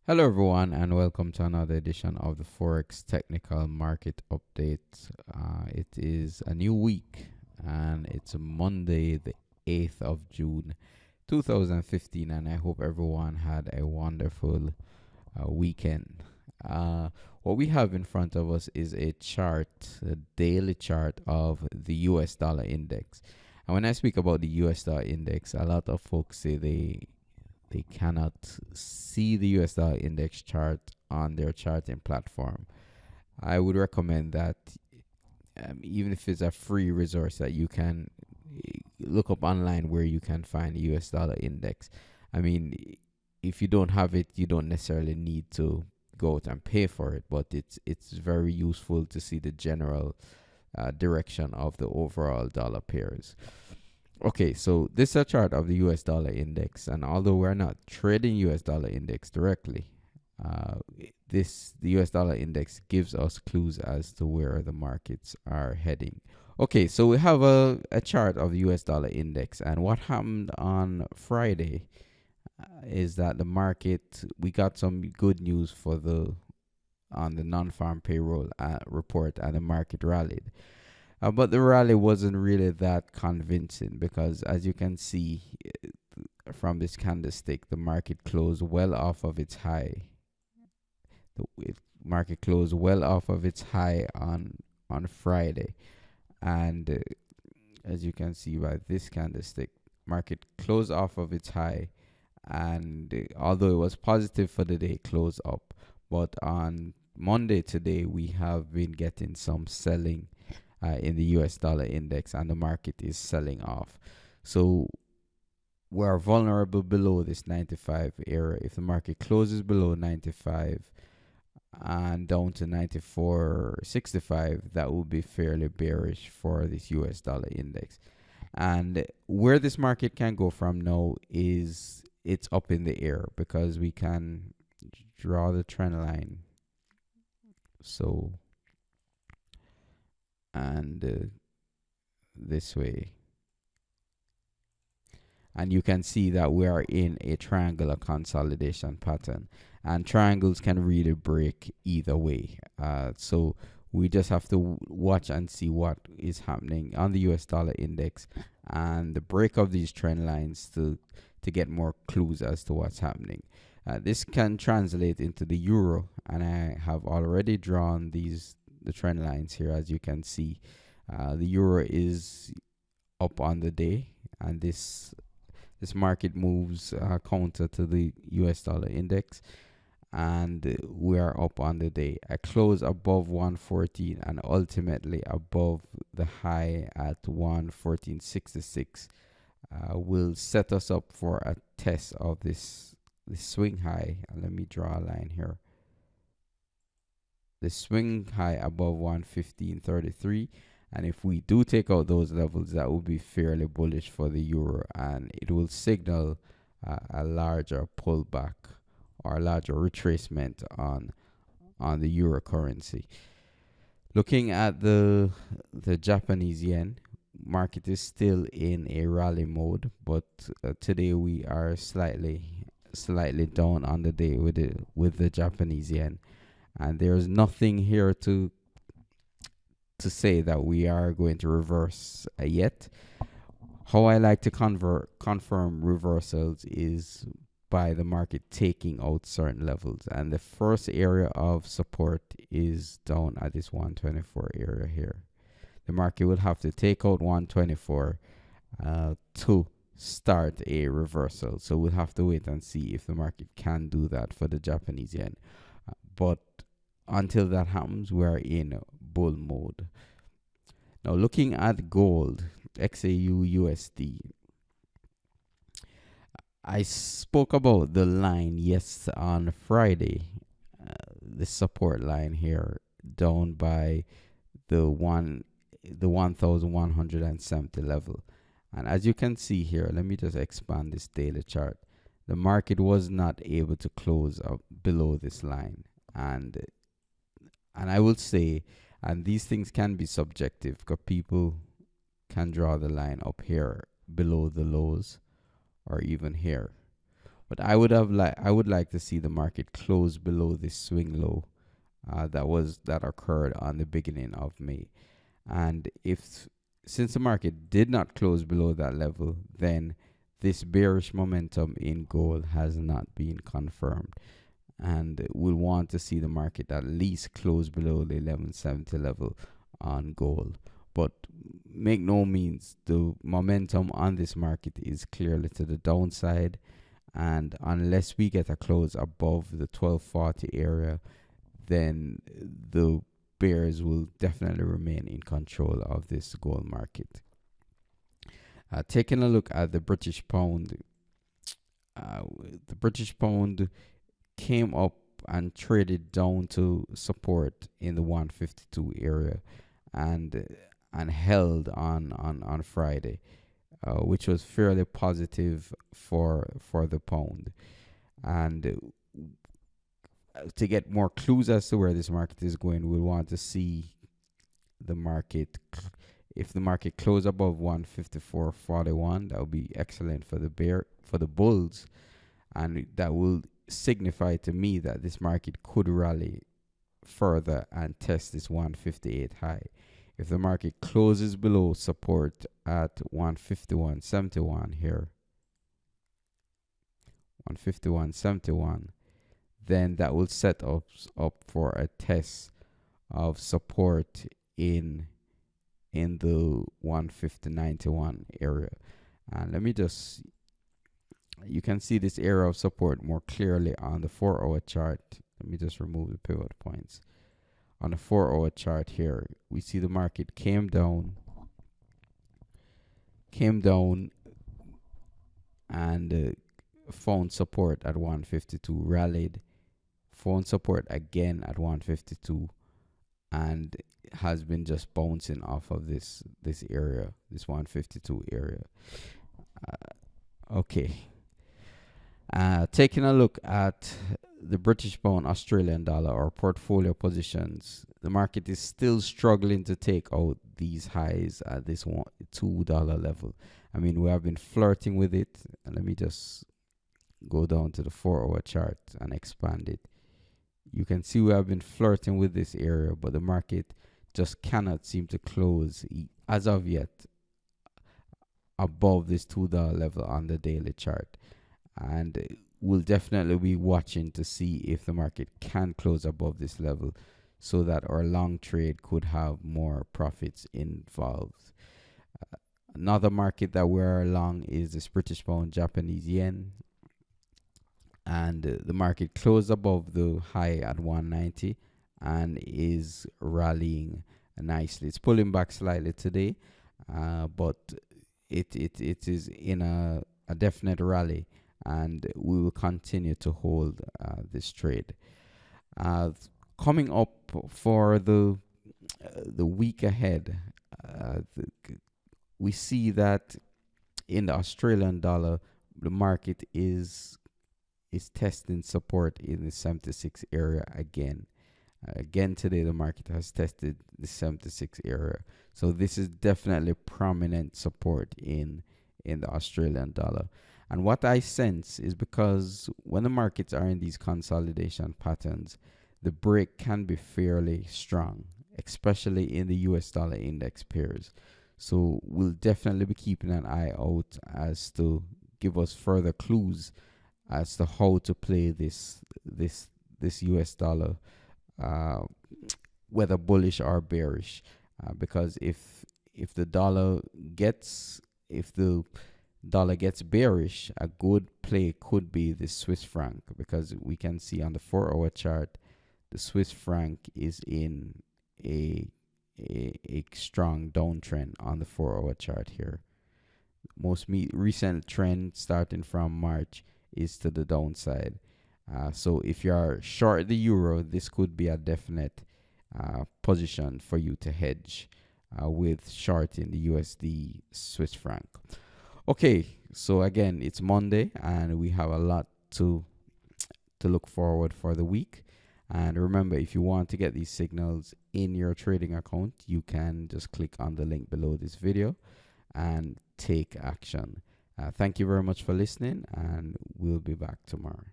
Hello, everyone, and welcome to another edition of the Forex Technical Market Update. It is a new week, and it's Monday, the 8th of June, 2015, and I hope everyone had a wonderful weekend. What we have in front of us is a chart, a daily chart of the US dollar index. And when I speak about the US dollar index, a lot of folks say they cannot see the US dollar index chart on their charting platform. I would recommend that even if it's a free resource that you can look up online where you can find the US dollar index. I mean, if you don't have it, you don't necessarily need to go out and pay for it, but it's very useful to see the general direction of the overall dollar pairs. Okay, so this is a chart of the US dollar index, and although we're not trading US dollar index directly, the US dollar index gives us clues as to where the markets are heading. Okay, so we have a chart of the US dollar index, and what happened on Friday is that the market, we got some good news for on the non-farm payroll report, and the market rallied. But the rally wasn't really that convincing because, as you can see from this candlestick, the market closed well off of its high. The market closed well off of its high on Friday, and as you can see by this candlestick, market closed off of its high, and although it was positive for the day, closed up. But on Monday today, we have been getting some selling in the US dollar index, and the market is selling off. So we are vulnerable below this 95 area. If the market closes below 95 and down to 94.65, that would be fairly bearish for this US dollar index. And where this market can go from now is it's up in the air, because we can draw the trend line. So, and this way, and you can see that we are in a triangular consolidation pattern, and triangles can really break either way. So we just have to watch and see what is happening on the US dollar index and the break of these trend lines to get more clues as to what's happening. This can translate into the euro, and I have already drawn the trend lines here. As you can see, the euro is up on the day, and this market moves counter to the US dollar index, and we are up on the day. A close above 114 and ultimately above the high at 114.66 will set us up for a test of this swing high. Let me draw a line here. The swing high above 115.33, and if we do take out those levels, that will be fairly bullish for the euro, and it will signal a larger pullback or a larger retracement on the euro currency. Looking at the Japanese yen, market is still in a rally mode, but today we are slightly down on the day with the Japanese yen, and there's nothing here to say that we are going to reverse yet. How I like to confirm reversals is by the market taking out certain levels, and the first area of support is down at this 124 area here. The market will have to take out 124 to start a reversal, so we'll have to wait and see if the market can do that for the Japanese yen. But until that happens, we are in bull mode. Now, looking at gold, XAU USD, I spoke about the line on Friday, the support line here down by the 1170 level. And as you can see here, let me just expand this daily chart. The market was not able to close up below this line, and I will say, and these things can be subjective, because people can draw the line up here below the lows or even here. But I would like to see the market close below this swing low that occurred on the beginning of May. And if since the market did not close below that level, then this bearish momentum in gold has not been confirmed. And we'll want to see the market at least close below the 1170 level on gold. But make no means the momentum on this market is clearly to the downside, and unless we get a close above the 1240 area, then the bears will definitely remain in control of this gold market. Taking a look at the British pound, the British pound came up and traded down to support in the 152 area, and held on Friday, which was fairly positive for the pound. And to get more clues as to where this market is going, we'll want to see the market. If the market close above 154.41, that would be excellent for the bulls, and that will signify to me that this market could rally further and test this 158 high. If the market closes below support at 151.71 here, 151.71, then that will set up for a test of support in the 150.91 area. And let me just, you can see this area of support more clearly on the 4-hour chart. Let me just remove the pivot points. On the 4-hour chart here, we see the market came down and found support at 152, rallied, found support again at 152, and has been just bouncing off of this area, this 152 area. Okay. Taking a look at the British pound, Australian dollar, or portfolio positions, the market is still struggling to take out these highs at this $2 level. I mean, we have been flirting with it. And let me just go down to the 4-hour chart and expand it. You can see we have been flirting with this area, but the market just cannot seem to close as of yet above this $2 level on the daily chart. And we'll definitely be watching to see if the market can close above this level, so that our long trade could have more profits involved. Another market that we're long is the British pound, Japanese yen, and the market closed above the high at 190 and is rallying nicely. It's pulling back slightly today, but it is in a definite rally, and we will continue to hold this trade. Coming up for the week ahead, we see that in the Australian dollar, the market is testing support in the 76 area again. Again today, the market has tested the 76 area. So this is definitely prominent support in the Australian dollar. And what I sense is, because when the markets are in these consolidation patterns, the break can be fairly strong, especially in the US dollar index pairs. So we'll definitely be keeping an eye out as to give us further clues as to how to play this US dollar, whether bullish or bearish. Because if the dollar gets bearish, a good play could be the Swiss franc, because we can see on the 4-hour chart the Swiss franc is in a strong downtrend on the 4-hour chart here. Most recent trend starting from March is to the downside. So if you are short the euro, this could be a definite position for you to hedge with shorting the USD Swiss franc. Okay, so again, it's Monday and we have a lot to look forward for the week. And remember, if you want to get these signals in your trading account, you can just click on the link below this video and take action. Thank you very much for listening, and we'll be back tomorrow.